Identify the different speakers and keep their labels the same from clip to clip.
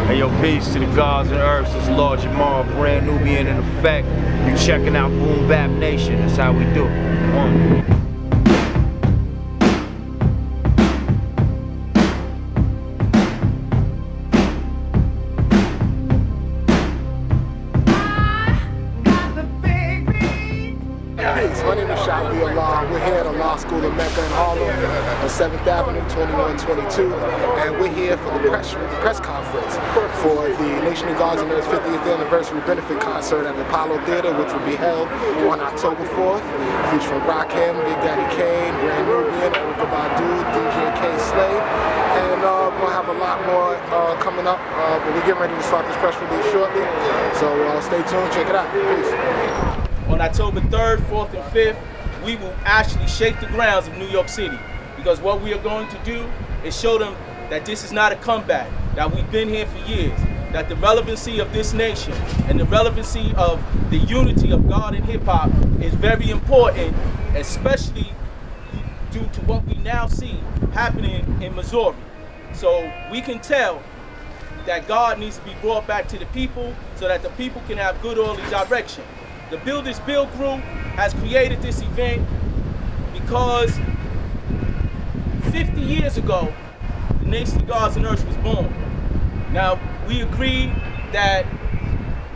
Speaker 1: Hey yo, peace to the gods and earths. It's Lord Jamal, brand Nubian in effect. You checking out Boom Bap Nation. That's how we do it. One.
Speaker 2: My name is Shadi Allah. We're here at the Law School of Mecca in Harlem on 7th Avenue, 2122, and we're here for the press conference for the Nation of Gods and Earth's 50th anniversary benefit concert at the Apollo Theater, which will be held on October 4th, featuring Rakim, Big Daddy Kane, Brand Nubian, Erykah Badu, DJ K Slay, and we'll have a lot more coming up, but we're getting ready to start this press release shortly, so stay tuned, check it out. Peace.
Speaker 3: On October 3rd, 4th, and 5th, we will actually shake the grounds of New York City, because what we are going to do is show them that this is not a comeback, that we've been here for years, that the relevancy of this nation and the relevancy of the unity of God and hip-hop is very important, especially due to what we now see happening in Missouri. So we can tell that God needs to be brought back to the people so that the people can have good orderly direction. The Builders Build Group has created this event because 50 years ago, the Nation of Gods and Earths was born. Now, we agreed that,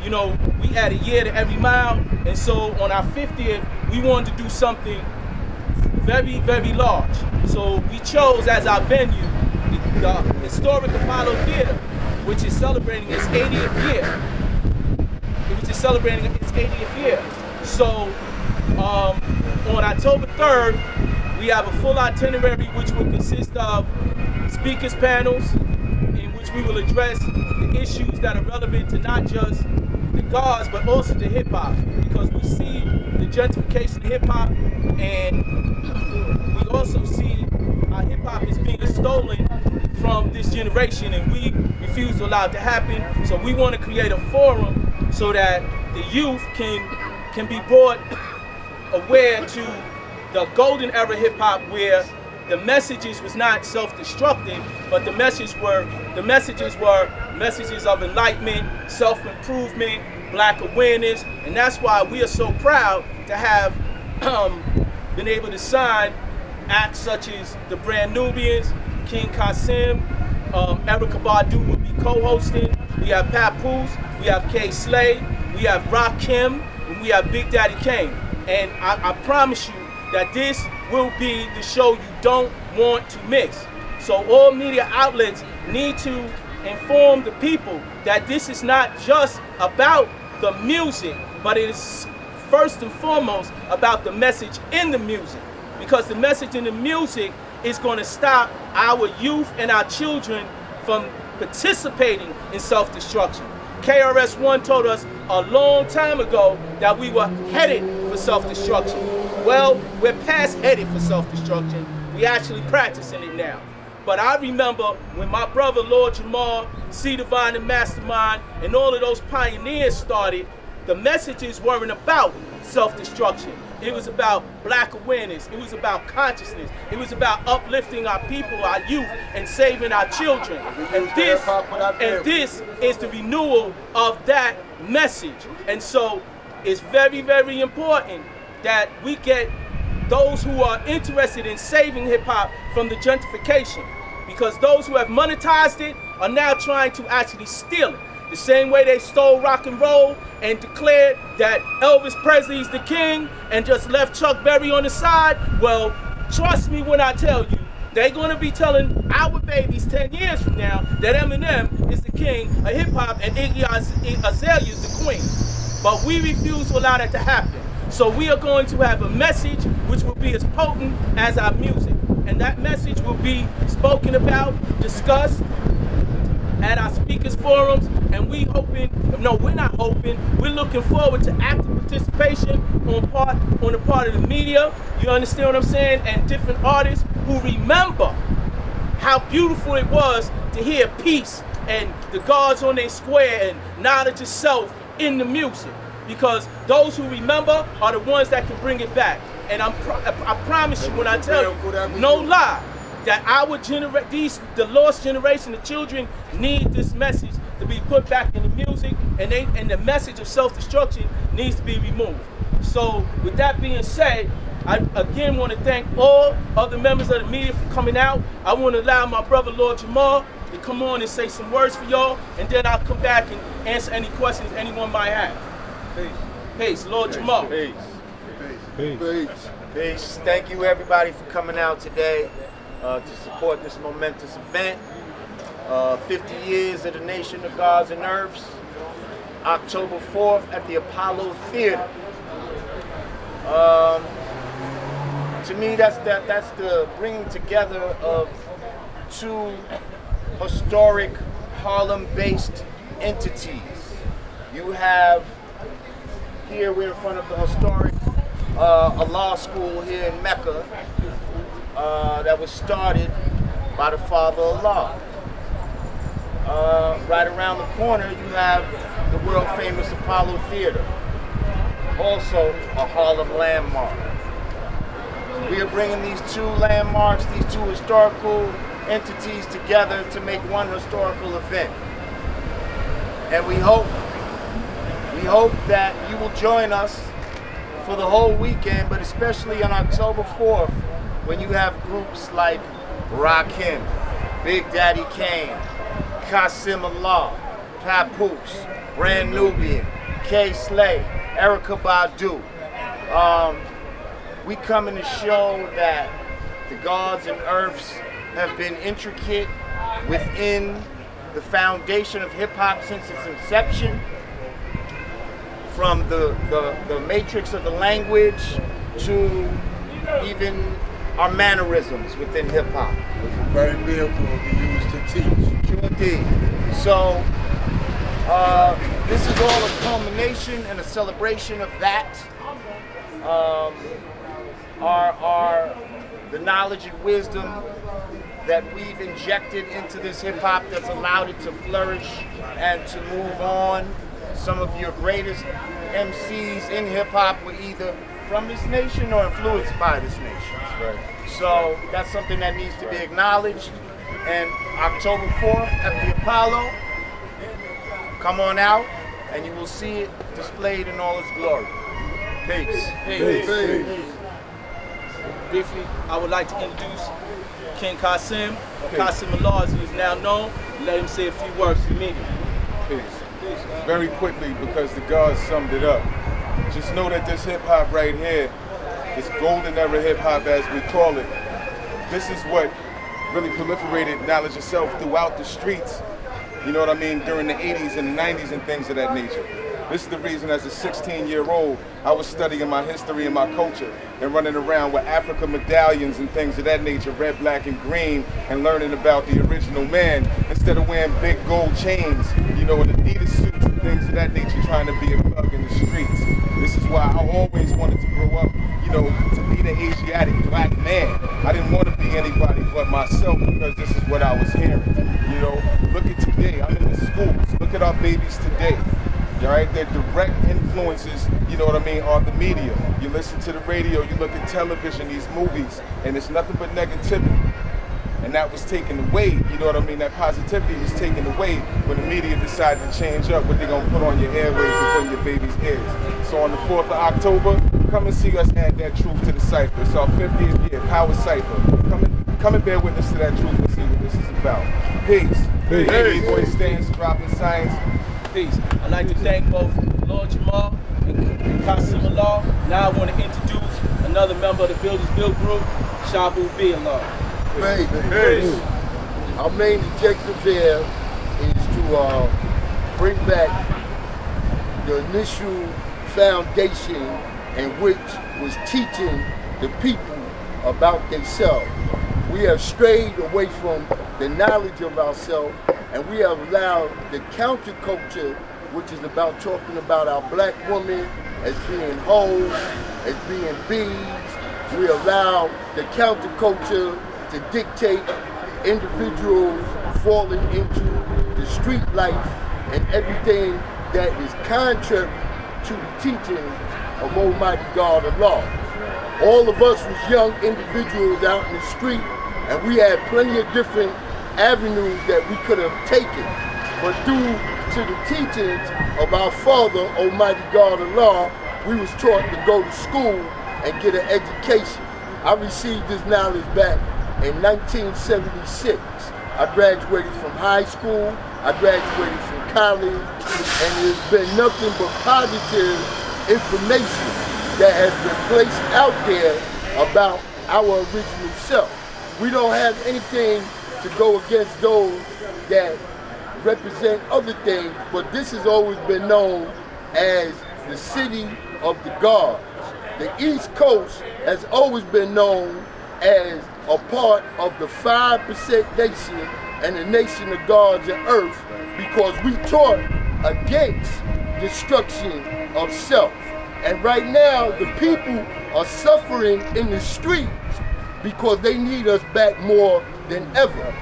Speaker 3: you know, we add a year to every mile, and so on our 50th, we wanted to do something very, very large. So we chose as our venue the historic Apollo Theater, which is celebrating its 80th year. Celebrating its 80th year. So on October 3rd, we have a full itinerary which will consist of speakers panels in which we will address the issues that are relevant to not just the gods but also to hip-hop, because we see the gentrification of hip-hop, and we also see how hip-hop is being stolen from this generation, and we refuse to allow it to happen. So we want to create a forum so that the youth can be brought aware to the golden era hip-hop, where the messages was not self-destructive, but the messages were messages of enlightenment, self-improvement, black awareness, and that's why we are so proud to have been able to sign acts such as the Brand Nubians, King Kasim, Erykah Badu will be co-hosting. We have Papoose, we have K Slay, we have Rakim, and we have Big Daddy Kane. And I promise you that this will be the show you don't want to miss. So all media outlets need to inform the people that this is not just about the music, but it is first and foremost about the message in the music. Because the message in the music is going to stop our youth and our children from participating in self-destruction. KRS-One told us a long time ago that we were headed for self-destruction. Well, we're past headed for self-destruction. We're actually practicing it now. But I remember when my brother Lord Jamal, C Divine and Mastermind, and all of those pioneers started, the messages weren't about self-destruction. It was about black awareness. It was about consciousness. It was about uplifting our people, our youth, and saving our children. And this is the renewal of that message. And so it's very, very important that we get those who are interested in saving hip-hop from the gentrification, because those who have monetized it are now trying to actually steal it. The same way they stole rock and roll and declared that Elvis Presley's the king and just left Chuck Berry on the side. Well, trust me when I tell you, they're going to be telling our babies 10 years from now that Eminem is the king of hip-hop and Iggy Azalea is the queen. But we refuse to allow that to happen. So we are going to have a message which will be as potent as our music. And that message will be spoken about, discussed at our speakers forums, and we're not hoping, we're looking forward to active participation on the part of the media, you understand what I'm saying, and different artists who remember how beautiful it was to hear peace and the gods on their square and knowledge of self in the music. Because those who remember are the ones that can bring it back. And I promise you when I tell you, no lie, that our the lost generation, the children, need this message to be put back in the music, and the message of self-destruction needs to be removed. So with that being said, I again want to thank all of the members of the media for coming out. I want to allow my brother Lord Jamal to come on and say some words for y'all, and then I'll come back and answer any questions anyone might have. Peace. Peace. Lord Jamal.
Speaker 1: Peace.
Speaker 2: Peace. Peace.
Speaker 1: Peace. Thank you everybody for coming out today to support this momentous event. 50 years of the Nation of Gods and Earths, October 4th at the Apollo Theater. To me, that's the bringing together of two historic Harlem-based entities. You have here, we're in front of the historic a law school here in Mecca that was started by the father of law. Right around the corner, you have the world-famous Apollo Theater, also a Harlem landmark. We are bringing these two landmarks, these two historical entities together to make one historical event. And we hope that you will join us for the whole weekend, but especially on October 4th, when you have groups like Rakim, Big Daddy Kane, Qasim Allah, Papoose, Brand Nubian, K Slay, Erykah Badu. We come in to show that the gods and earths have been intricate within the foundation of hip-hop since its inception, from the matrix of the language to even our mannerisms within hip-hop.
Speaker 4: It's a very vehicle we use to teach.
Speaker 1: True indeed. So this is all a culmination and a celebration of that. The knowledge and wisdom that we've injected into this hip-hop that's allowed it to flourish and to move on. Some of your greatest MCs in hip-hop were either from this nation or influenced by this nation.
Speaker 4: Right.
Speaker 1: So that's something that needs to be acknowledged. And October 4th at the Apollo, come on out and you will see it displayed in all its glory. Peace.
Speaker 3: Peace.
Speaker 4: Peace. Peace.
Speaker 3: Briefly, I would like to introduce King Qasim, or Qasim Allah as he is now known. Let him say a few words for me.
Speaker 4: Peace. Very quickly, because the gods summed it up. Just know that this hip hop right here, this golden era hip hop as we call it, this is what really proliferated knowledge of self throughout the streets, you know what I mean, during the 80s and the 90s and things of that nature. This is the reason as a 16-year-old, I was studying my history and my culture and running around with Africa medallions and things of that nature, red, black, and green, and learning about the original man instead of wearing big gold chains, you know, and Adidas suits and things of that nature, trying to be a thug in the streets. This is why I always wanted to grow up, you know, to be the Asiatic black man. I didn't want to be anybody but myself because this is what I was hearing. You know, look at today, I'm in the schools, look at our babies today. All right, they're direct influences, you know what I mean, on the media. You listen to the radio, you look at television, these movies, and it's nothing but negativity. And that was taken away, you know what I mean, that positivity was taken away when the media decided to change up what they're going to put on your airwaves and put in your baby's ears. So on the 4th of October, come and see us add that truth to the cypher. It's our 50th year, Power Cypher. Come and bear witness to that truth and see what this is about. Peace. Peace. Hey, boy stands dropping science.
Speaker 3: Peace. I'd like to thank both Lord Jamal and Qasim Allah. Now I want to introduce another member of the Builders Build Group, Shabu B. Allah.
Speaker 4: Peace.
Speaker 5: Our main objective here is to bring back the initial foundation in which was teaching the people about themselves. We have strayed away from the knowledge of ourselves, and we have allowed the counterculture, which is about talking about our black woman as being hoes, as being bees. We allow the counterculture to dictate individuals falling into the street life and everything that is contrary to the teaching of Almighty God Allah. All of us was young individuals out in the street And we had plenty of different avenues that we could have taken. But due to the teachings of our Father, Almighty God Allah, we was taught to go to school and get an education. I received this knowledge back in 1976. I graduated from high school, I graduated from college, and there's been nothing but positive information that has been placed out there about our original self. We don't have anything to go against those that represent other things, but this has always been known as the city of the gods. The East Coast has always been known as a part of the 5% nation and the nation of gods and earth, because we taught against destruction of self. And right now, the people are suffering in the streets because they need us back more than ever.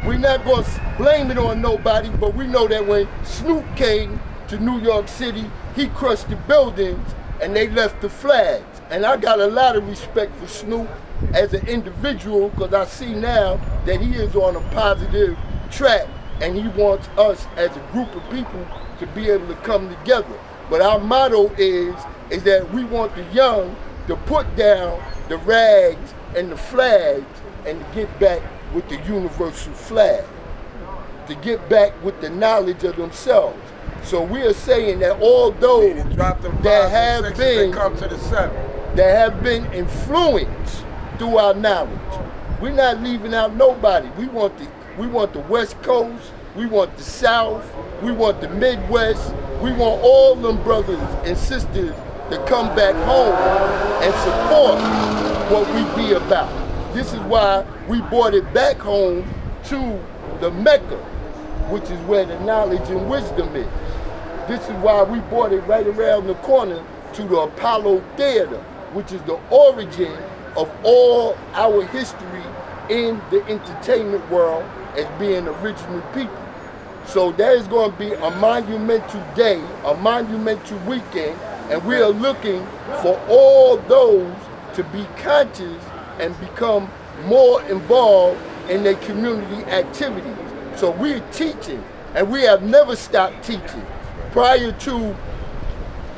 Speaker 5: We're not going to blame it on nobody, but we know that when Snoop came to New York City, he crushed the buildings and they left the flags. And I got a lot of respect for Snoop as an individual, because I see now that he is on a positive track and he wants us as a group of people to be able to come together. But our motto is that we want the young to put down the rags and the flags and to get back with the universal flag, to get back with the knowledge of themselves. So we are saying that all those that have been influenced through our knowledge, we're not leaving out nobody. We want the West Coast, we want the South, we want the Midwest, we want all them brothers and sisters to come back home and support what we be about. This is why we brought it back home to the Mecca, which is where the knowledge and wisdom is. This is why we brought it right around the corner to the Apollo Theater, which is the origin of all our history in the entertainment world as being original people. So there is going to be a monumental day, a monumental weekend, and we are looking for all those to be conscious and become more involved in their community activities. So we're teaching, and we have never stopped teaching. Prior to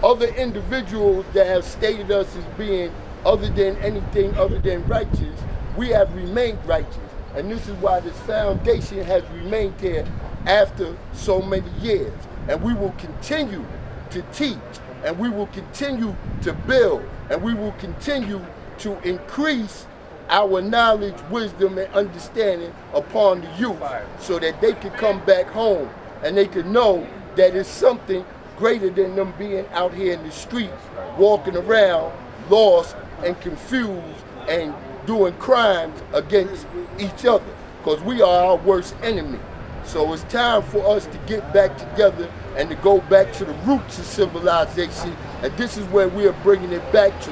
Speaker 5: other individuals that have stated us as being other than anything other than righteous, we have remained righteous. And this is why this foundation has remained here after so many years. And we will continue to teach, and we will continue to build, and we will continue to increase our knowledge, wisdom, and understanding upon the youth, so that they can come back home and they can know that it's something greater than them being out here in the streets, walking around lost and confused and doing crimes against each other, because we are our worst enemy. So it's time for us to get back together and to go back to the roots of civilization, and this is where we are bringing it back to.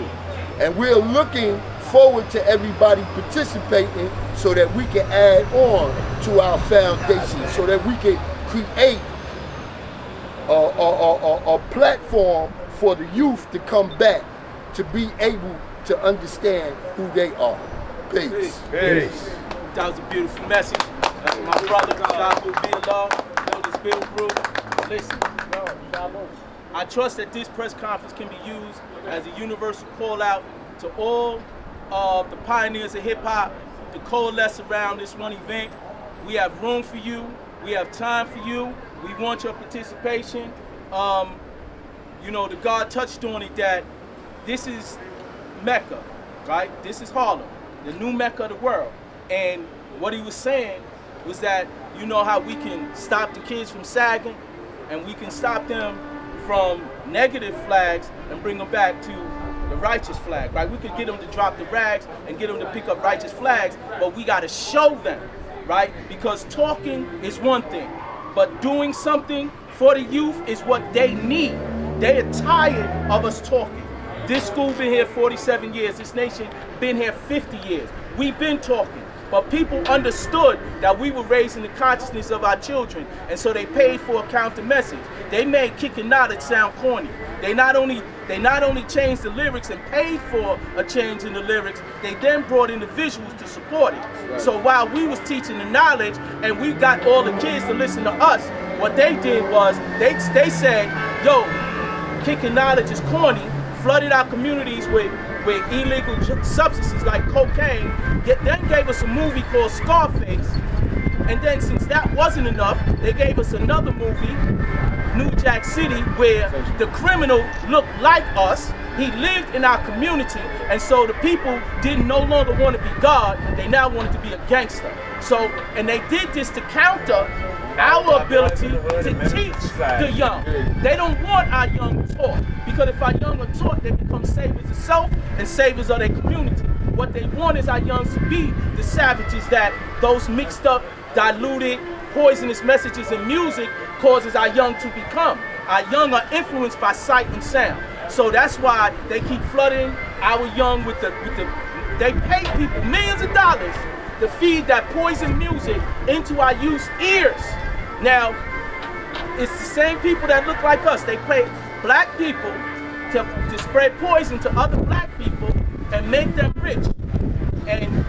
Speaker 5: And we're looking forward to everybody participating so that we can add on to our foundation, so that we can create a platform for the youth to come back, to be able to understand who they are. Peace.
Speaker 3: Peace. That was a beautiful message. That's my brother, this build group. Listen, I trust that this press conference can be used as a universal call out to all of the pioneers of hip hop to coalesce around this one event. We have room for you. We have time for you. We want your participation. You know, the God touched on it that this is Mecca, right? This is Harlem, the new Mecca of the world. And what he was saying was that, you know how we can stop the kids from sagging, and we can stop them from negative flags and bring them back to the righteous flag, right? We could get them to drop the rags and get them to pick up righteous flags, but we got to show them, right? Because talking is one thing, but doing something for the youth is what they need. They are tired of us talking. This school been here 47 years. This nation been here 50 years. We've been talking. But people understood that we were raising the consciousness of our children, and so they paid for a counter message. They made kicking knowledge sound corny. They not only changed the lyrics and paid for a change in the lyrics, they then brought in the visuals to support it. Right. So while we was teaching the knowledge and we got all the kids to listen to us, what they did was they said, yo, kicking knowledge is corny, flooded our communities with illegal substances like cocaine, then gave us a movie called Scarface, and then since that wasn't enough, they gave us another movie, New Jack City, where the criminal looked like us. He lived in our community, and so the people didn't no longer want to be God, they now wanted to be a gangster. So, and they did this to counter our ability to teach the young. They don't want our young taught, because if our young are taught, they become savers of self and savers of their community. What they want is our young to be the savages that those mixed up, diluted, poisonous messages in music causes our young to become. Our young are influenced by sight and sound. So that's why they keep flooding our young with the they pay people millions of dollars to feed that poison music into our youth's ears. Now, it's the same people that look like us. They pay black people to spread poison to other black people and make them rich. And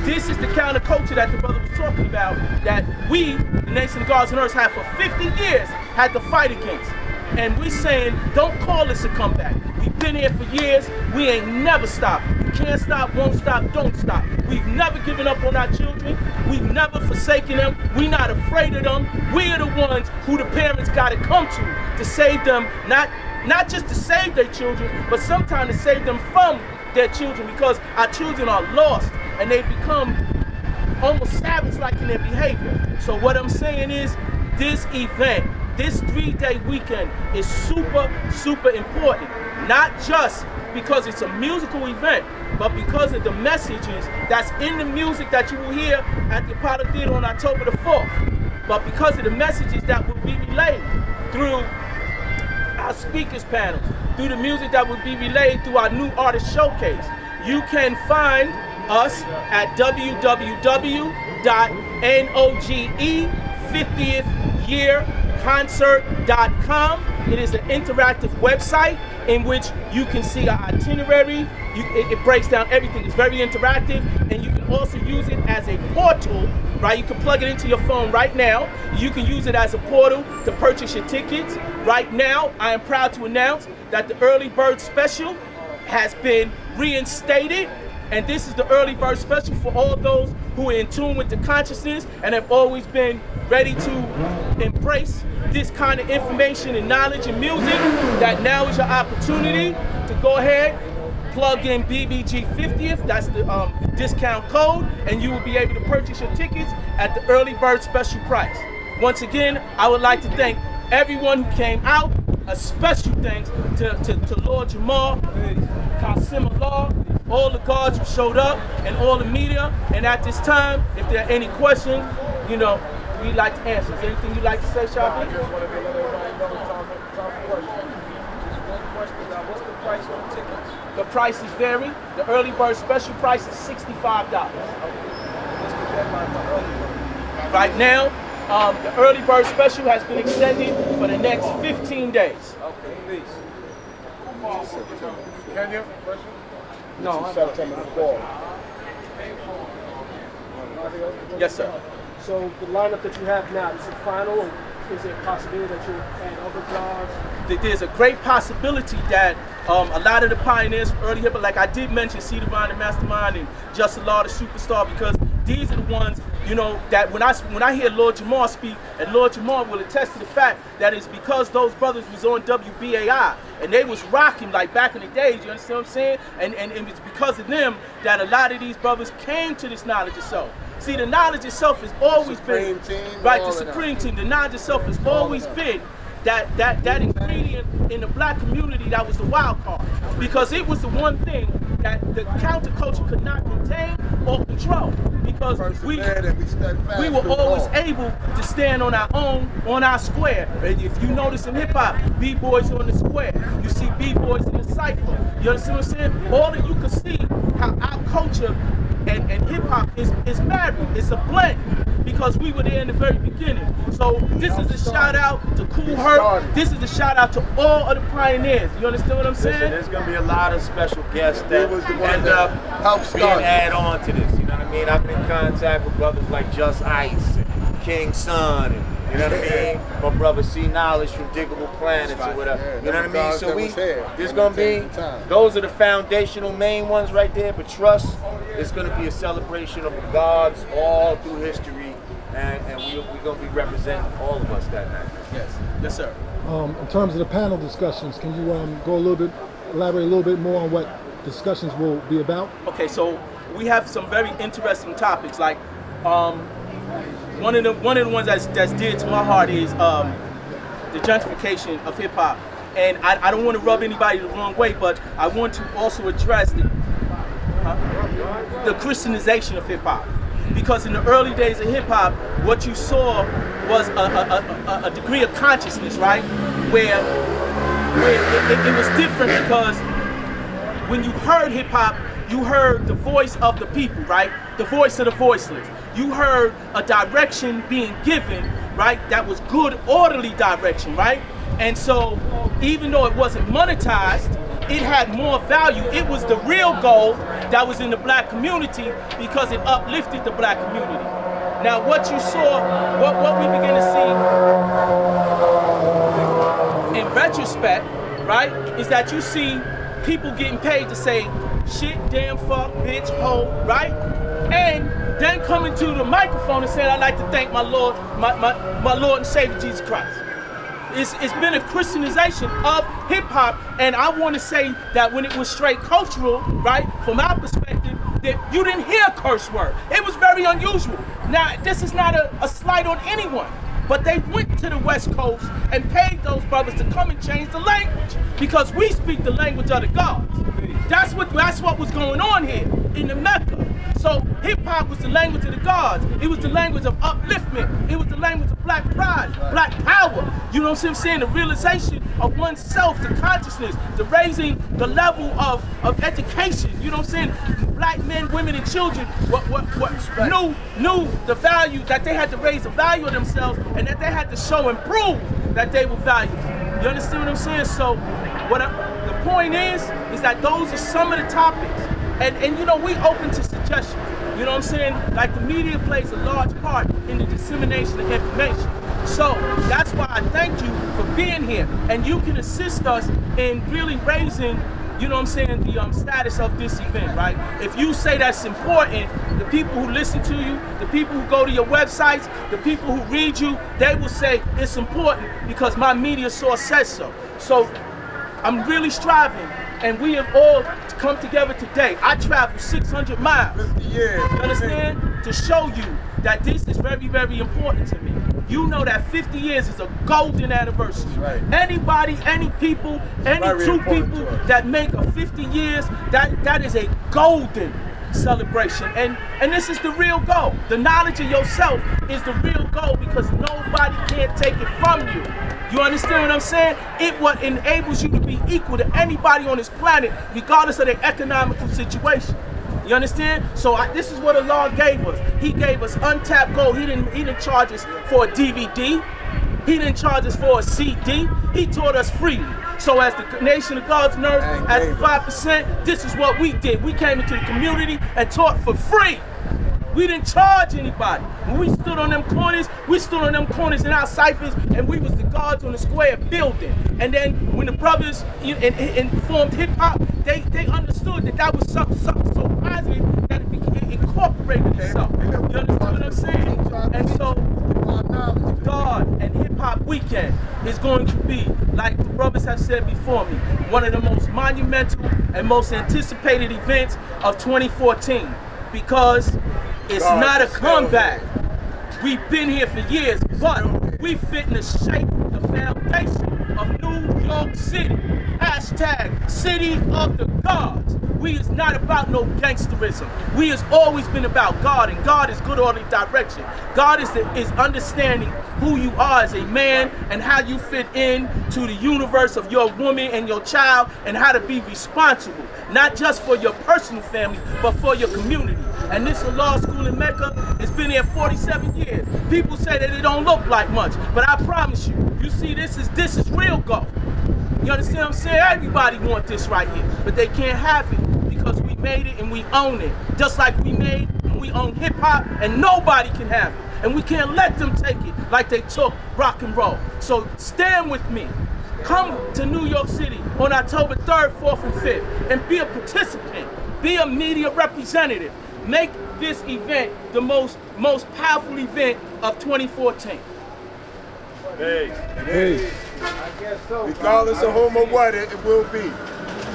Speaker 3: this is the counterculture that the brother was talking about, that we, the Nation of Gods and Earths, have for 50 years had to fight against. And we saying, don't call this a comeback. We've been here for years. We ain't never stopped. We can't stop, won't stop, don't stop. We've never given up on our children. We've never forsaken them. We're not afraid of them. We are the ones who the parents got to come to save them, not just to save their children, but sometimes to save them from their children, because our children are lost and they become almost savage-like in their behavior. So what I'm saying is, this event, this 3-day weekend is super, super important. Not just because it's a musical event, but because of the messages that's in the music that you will hear at the Apollo Theater on October the 4th. But because of the messages that will be relayed through our speakers panels, through the music that will be relayed through our new artist showcase. You can find us at www.NOGE50thyearconcert.com. It is an interactive website in which you can see our itinerary. It breaks down everything. It's very interactive, and you can also use it as a portal, right? You can plug it into your phone right now. You can use it as a portal to purchase your tickets. Right now, I am proud to announce that the early bird special has been reinstated. And this is the early bird special for all those who are in tune with the consciousness and have always been ready to embrace this kind of information and knowledge and music. That now is your opportunity to go ahead, plug in BBG50th, that's the discount code, and you will be able to purchase your tickets at the early bird special price. Once again, I would like to thank everyone who came out. A special thanks to Lord Jamal, Qasim Allah, all the guards who showed up, and all the media. And at this time, if there are any questions, you know, we'd like to answer. Is there anything you'd like to say, Shabi?
Speaker 2: I just want to let everybody know it's time for questions. Just one question now. What's the price on tickets?
Speaker 3: The prices vary. The early bird special price is $65.
Speaker 2: What's the deadline for early bird?
Speaker 3: Right now, the early bird special has been extended for the next 15 days.
Speaker 2: Okay, please.
Speaker 4: Kenya, question?
Speaker 2: No,
Speaker 5: September the 4th.
Speaker 3: Yes, sir.
Speaker 6: So the lineup that you have now, is it final, or is there a possibility that you'll add other jobs?
Speaker 3: There's a great possibility that a lot of the pioneers from early hip-hop, like I did mention C Divine the Mastermind and Just Allah the Superstar, because these are the ones, you know, that when I hear Lord Jamal speak, and Lord Jamal will attest to the fact that it's because those brothers was on WBAI and they was rocking like back in the days, you understand what I'm saying? And it's because of them that a lot of these brothers came to this knowledge itself. See, the knowledge itself has always been, right, the Supreme Team, the knowledge itself has always been that ingredient in the black community that was the wild card. Because it was the one thing that the counterculture could not contain or control. Because we were always able to stand on our own, on our square. And if you notice in hip hop, B-boys on the square. You see B-boys in the cypher. You understand what I'm saying? All of you can see how our culture and hip hop is married. It's a blend because we were there in the very beginning. So this is a shout out to Cool Herc. This is a shout out to all of the pioneers. You understand what I'm saying?
Speaker 1: Listen, there's gonna be a lot of special guests that end up being add on to this. You know what I mean? I've been in contact with brothers like Just Ice and King Son, and you know what I mean? My brother C Knowledge from Diggable Planets or whatever. You know what I mean? So there's gonna be, those are the foundational main ones right there, but trust, it's gonna be a celebration of the gods all through history, and we're gonna be representing all of us that night.
Speaker 3: Yes sir.
Speaker 2: In terms of the panel discussions, can you go a little bit, elaborate a little bit more on what discussions will be about?
Speaker 3: Okay, so we have some very interesting topics, like one of the ones that's dear to my heart is the gentrification of hip hop, and I don't want to rub anybody the wrong way, but I want to also address the Christianization of hip hop, because in the early days of hip hop, what you saw was a degree of consciousness, right, where it was different, because when you heard hip hop, you heard the voice of the people, right? The voice of the voiceless. You heard a direction being given, right? That was good, orderly direction, right? And so, even though it wasn't monetized, it had more value. It was the real gold that was in the black community because it uplifted the black community. Now, what you saw, what we begin to see in retrospect, right, is that you see people getting paid to say shit, damn, fuck, bitch, hoe, right? And then coming to the microphone and saying, I'd like to thank my Lord, my Lord and Savior Jesus Christ. It's been a Christianization of hip hop, and I want to say that when it was straight cultural, right, from our perspective, that you didn't hear a curse word. It was very unusual. Now, this is not a slight on anyone, but they went to the West Coast and paid those brothers to come and change the language, because we speak the language of the gods. That's what was going on here in the Mecca. So hip hop was the language of the gods. It was the language of upliftment. It was the language of black pride, black power. You know what I'm saying? The realization of oneself, the consciousness, the raising the level of education. You know what I'm saying? Black men, women, and children knew the value, that they had to raise the value of themselves, and that they had to show and prove that they were valuable. You understand what I'm saying? So the point is that those are some of the topics. And you know, we open to suggestions. You know what I'm saying? Like, the media plays a large part in the dissemination of information. So that's why I thank you for being here. And you can assist us in really raising, you know what I'm saying, the status of this event, right? If you say that's important, the people who listen to you, the people who go to your websites, the people who read you, they will say it's important because my media source says so. So I'm really striving, and we have all come together today. I traveled 600 miles,
Speaker 4: 50 years,
Speaker 3: you understand, to show you that this is very, very important to me. You know that 50 years is a golden anniversary.
Speaker 4: Right.
Speaker 3: Anybody, any people, any two people that make a 50 years, that is a golden celebration. And this is the real goal. The knowledge of yourself is the real goal, because nobody can take it from you. You understand what I'm saying? It what enables you to be equal to anybody on this planet, regardless of their economical situation. You understand? So this is what Allah gave us. He gave us untapped gold. He didn't charge us for a DVD. He didn't charge us for a CD. He taught us freely. So as the Nation of God's Nerve, as the 5%, this is what we did. We came into the community and taught for free. We didn't charge anybody. When we stood on them corners, we stood on them corners in our ciphers, and we was the guards on the square building. And then when the brothers formed hip hop, they understood that was something so positive that it incorporated itself. You understand what I'm saying? And so God and Hip Hop Weekend is going to be, like the brothers have said before me, one of the most monumental and most anticipated events of 2014, because it's not a comeback. We've been here for years, but we fit in the shape, the foundation of New York City. Hashtag City of the Gods. We is not about no gangsterism. We has always been about God, and God is good orderly direction. God is understanding who you are as a man and how you fit in to the universe of your woman and your child, and how to be responsible, not just for your personal family, but for your community. And this law school in Mecca has been here 47 years. People say that it don't look like much, but I promise you, you see this is real gold. You understand what I'm saying? Everybody want this right here, but they can't have it because we made it and we own it. Just like we made and we own hip hop, and nobody can have it. And we can't let them take it like they took rock and roll. So stand with me. Come to New York City on October 3rd, 4th, and 5th and be a participant. Be a media representative. Make this event the most powerful event of 2014.
Speaker 4: It is. I guess so. Regardless of whom or what it will be.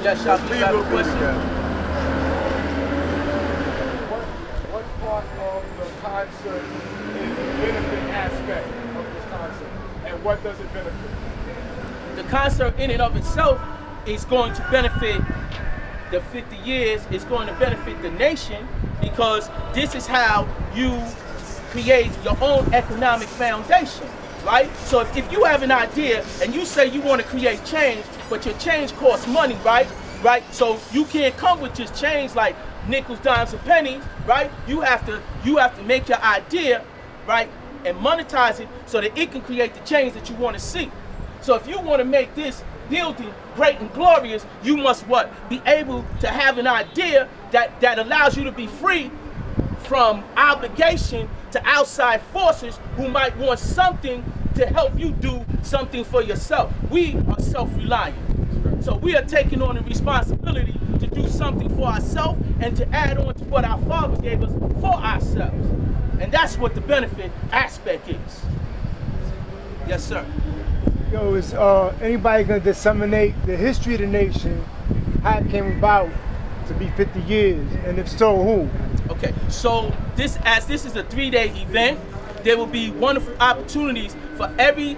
Speaker 3: Yes, Shafi, you have a question?
Speaker 2: What part of the concert is the benefit aspect of this concert? And what does it benefit?
Speaker 3: The concert in and of itself is going to benefit the 50 years, it's going to benefit the nation, because this is how you create your own economic foundation, right? So if you have an idea and you say you want to create change, but your change costs money, right? So you can't come with just change like nickels, dimes, and pennies, right? You have to make your idea, right, and monetize it so that it can create the change that you want to see. So if you want to make this building great and glorious, you must what? Be able to have an idea that allows you to be free from obligation to outside forces who might want something to help you do something for yourself. We are self-reliant. So we are taking on the responsibility to do something for ourselves and to add on to what our fathers gave us for ourselves. And that's what the benefit aspect is. Yes, sir.
Speaker 7: Yo, is anybody gonna disseminate the history of the nation, how it came about to be 50 years, and if so, who?
Speaker 3: Okay, so this is a 3-day event, there will be wonderful opportunities for every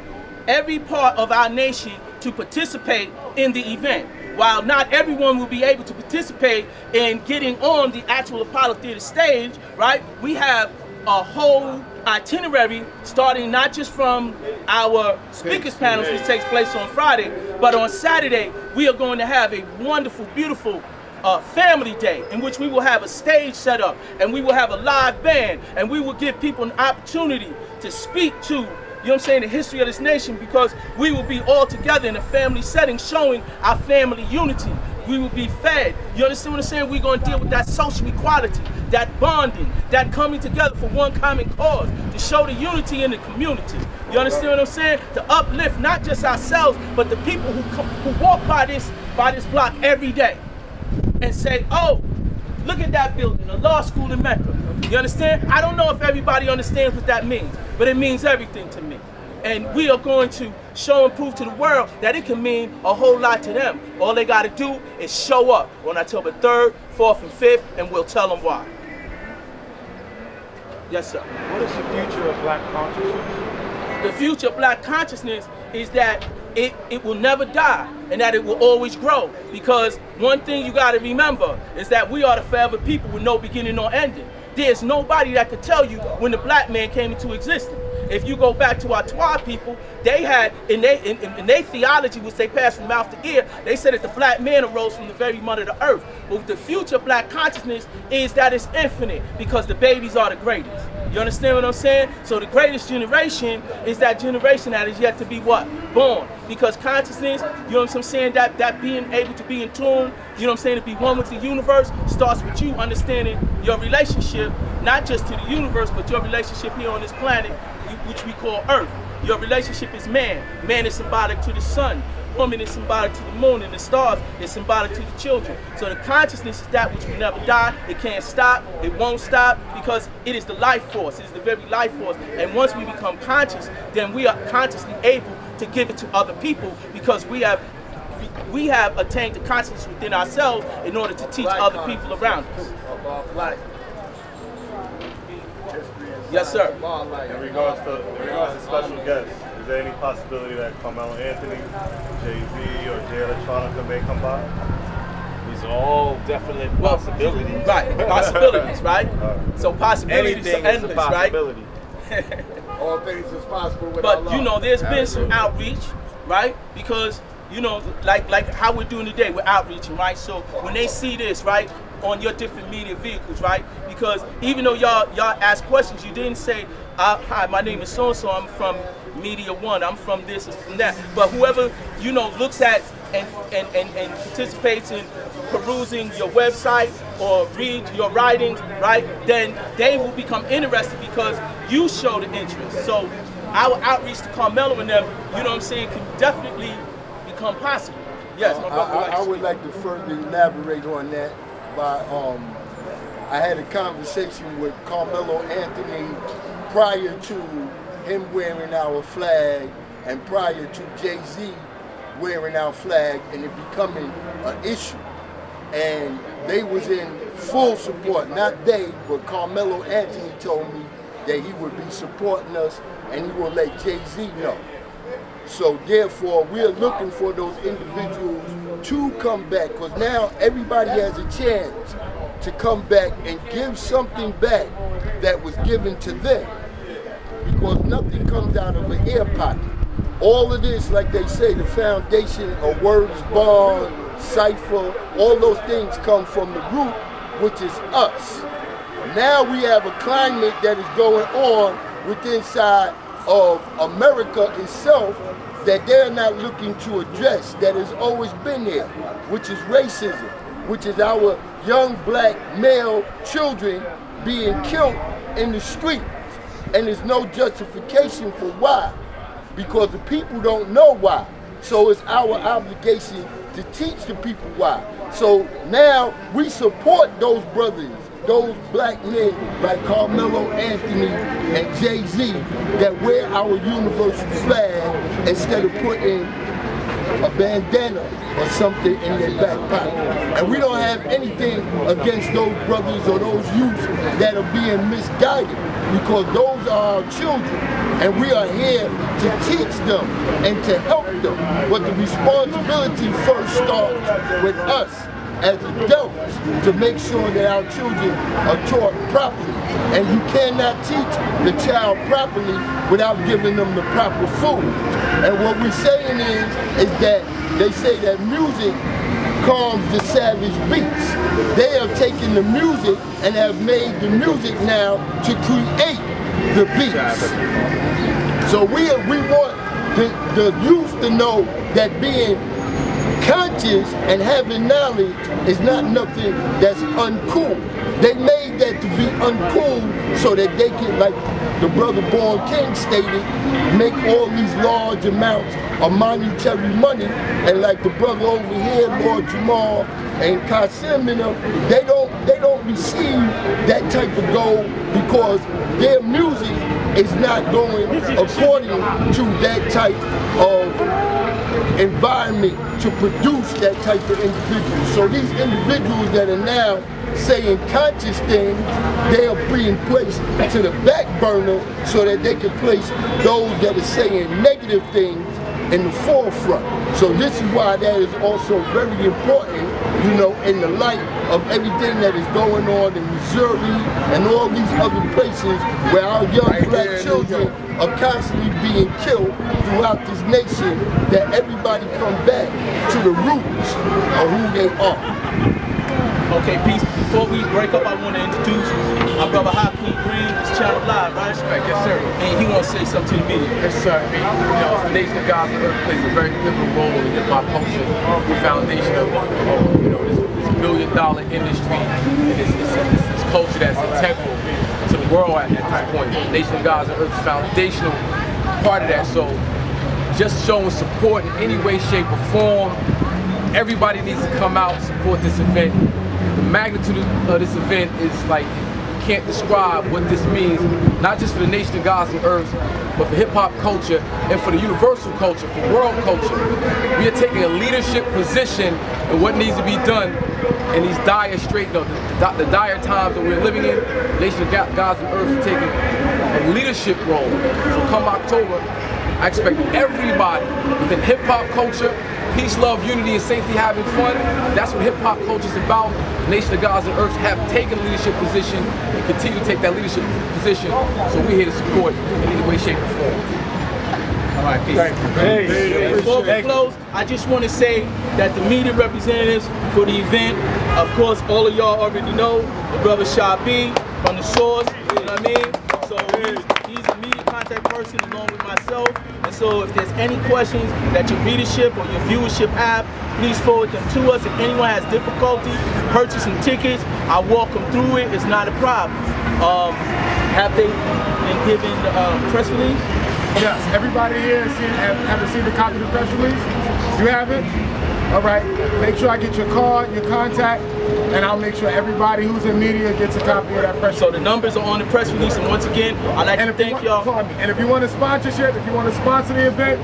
Speaker 3: part of our nation to participate in the event. While not everyone will be able to participate in getting on the actual Apollo Theater stage, right? We have a whole itinerary starting not just from our speakers panels, which takes place on Friday, but on Saturday we are going to have a wonderful, beautiful family day in which we will have a stage set up and we will have a live band and we will give people an opportunity to speak to, you know what I'm saying, the history of this nation, because we will be all together in a family setting showing our family unity. We will be fed. You understand what I'm saying? We're going to deal with that social equality, that bonding, that coming together for one common cause, to show the unity in the community. You understand what I'm saying? To uplift not just ourselves, but the people who walk by this block every day and say, oh, look at that building, a law school in Mecca. You understand? I don't know if everybody understands what that means, but it means everything to me. And we are going to show and prove to the world that it can mean a whole lot to them. All they got to do is show up on October 3rd, 4th, and 5th, and we'll tell them why. Yes, sir.
Speaker 7: What is the future of black consciousness?
Speaker 3: The future of black consciousness is that it will never die and that it will always grow. Because one thing you got to remember is that we are the forever people with no beginning or ending. There's nobody that could tell you when the black man came into existence. If you go back to our Twa people, they had, in their theology, which they passed from mouth to ear, they said that the black man arose from the very mud of the earth. But the future black consciousness is that it's infinite, because the babies are the greatest. You understand what I'm saying? So the greatest generation is that generation that is yet to be what? Born. Because consciousness, you know what I'm saying, that being able to be in tune, you know what I'm saying, to be one with the universe, starts with you understanding your relationship, not just to the universe, but your relationship here on this planet, which we call Earth. Your relationship is man. Man is symbolic to the sun. Woman is symbolic to the moon, and the stars is symbolic to the children. So the consciousness is that which will never die. It can't stop. It won't stop, because it is the life force. It is the very life force. And once we become conscious, then we are consciously able to give it to other people, because we have attained the consciousness within ourselves in order to teach other people around us. Yes, sir.
Speaker 8: In regards to special guests, is there any possibility that Carmelo Anthony, Jay-Z, or Jay Electronica may come by?
Speaker 1: These are all definite possibilities.
Speaker 3: Right, possibilities, right? So possibilities are endless,
Speaker 1: is a possibility.
Speaker 3: Right?
Speaker 5: All things is possible with
Speaker 3: But
Speaker 5: Allah.
Speaker 3: you know, there's been some outreach, right? Because you know, like how we're doing today, we're outreaching, right? So when they see this, right, on your different media vehicles, right? Because even though y'all ask questions, you didn't say, hi, my name is so-and-so, I'm from Media One, I'm from this and from that. But whoever, you know, looks at and participates in perusing your website or read your writings, right, then they will become interested because you show the interest. So our outreach to Carmelo and them, you know what I'm saying, can definitely become possible. Yes, my brother.
Speaker 5: I would like to further elaborate on that by I had a conversation with Carmelo Anthony prior to him wearing our flag and prior to Jay-Z wearing our flag and it becoming an issue. And they was in full support, not they, but Carmelo Anthony told me that he would be supporting us and he will let Jay-Z know. So therefore, we're looking for those individuals to come back, because now everybody has a chance to come back and give something back that was given to them, because nothing comes out of an air pocket. All of this, like they say, the foundation of words, bond, cipher, all those things come from the root, which is us. Now we have a climate that is going on within inside of America itself that they're not looking to address, that has always been there, which is racism, which is our young black male children being killed in the streets. And there's no justification for why, because the people don't know why. So it's our obligation to teach the people why. So now we support those brothers, those black men like Carmelo Anthony and Jay-Z that wear our universal flag instead of putting a bandana or something in their back pocket. And we don't have anything against those brothers or those youths that are being misguided, because those are our children and we are here to teach them and to help them. But the responsibility first starts with us as adults to make sure that our children are taught properly. And you cannot teach the child properly without giving them the proper food. And what we're saying is that they say that music calms the savage beats. They have taken the music and have made the music now to create the beats. So we want the youth to know that being conscious and having knowledge is not nothing that's uncool. They made that to be uncool so that they can, like the brother Born King stated, make all these large amounts of monetary money. And like the brother over here, Lord Jamal and Qasim and them, they don't receive that type of gold because their music is not going according to that type of environment to produce that type of individual. So these individuals that are now saying conscious things, they are being placed to the back burner so that they can place those that are saying negative things in the forefront. So this is why that is also very important, you know, in the light of everything that is going on in Missouri and all these other places where our young black children are constantly being killed throughout this nation, that everybody come back to the roots of who they are.
Speaker 3: Okay, peace. Before we break up, I want to introduce my brother Hakeem Green. It's Channel Live, right?
Speaker 9: Respect, yes sir.
Speaker 3: And he wants to say something to the media.
Speaker 9: Yes sir. I mean, you know, the Nation of Gods and Earth plays a very pivotal role in hip-hop culture, the foundation of you know, this billion-dollar industry, and this culture that's integral to the world at this point. The Nation of Gods and Earth is foundational part of that. So just showing support in any way, shape, or form. Everybody needs to come out and support this event. The magnitude of this event is like, you can't describe what this means, not just for the Nation of Gods and Earth, but for hip-hop culture and for the universal culture, for world culture. We are taking a leadership position in what needs to be done in these dire the dire times that we're living in. The Nation of Gods and Earth is taking a leadership role. So come October, I expect everybody within hip-hop culture, peace, love, unity, and safety, having fun. That's what hip-hop culture is about. The Nation of Gods and Earth have taken a leadership position and continue to take that leadership position. So we're here to support in any way, shape, or form.
Speaker 3: right, peace.
Speaker 2: Thank you.
Speaker 7: Hey,
Speaker 3: Before we close, I just want to say that the media representatives for the event, of course, all of y'all already know the brother Sha B from the source, you know what I mean? So he's a media contact person along with myself. And so if there's any questions that your readership or your viewership have, please forward them to us. If anyone has difficulty purchasing tickets, I'll walk them through it. It's not a problem. Have they been given the press release?
Speaker 2: Yes, everybody here have received a copy of the press release? You haven't? All right, make sure I get your card, your contact, and I'll make sure everybody who's in media gets a copy of that press release.
Speaker 3: So the numbers are on the press release, and once again, I'd like to thank y'all.
Speaker 2: And if you want a sponsorship, if you want to sponsor the event,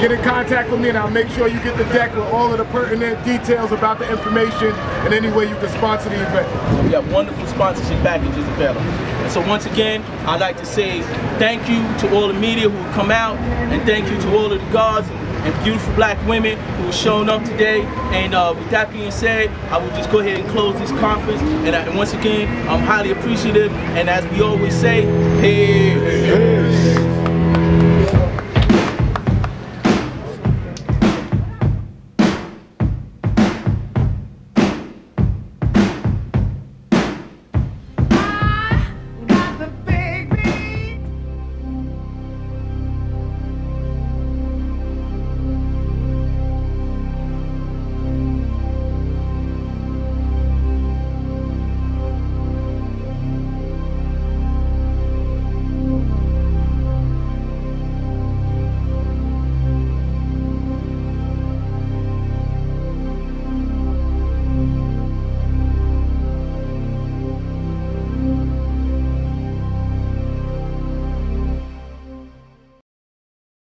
Speaker 2: get in contact with me and I'll make sure you get the deck with all of the pertinent details about the information and any way you can sponsor the event.
Speaker 3: We have wonderful sponsorship packages available. And so once again, I'd like to say thank you to all the media who have come out, and thank you to all of the guards and beautiful black women who have shown up today. And with that being said, I will just go ahead and close this conference. And once again, I'm highly appreciative. And as we always say, peace.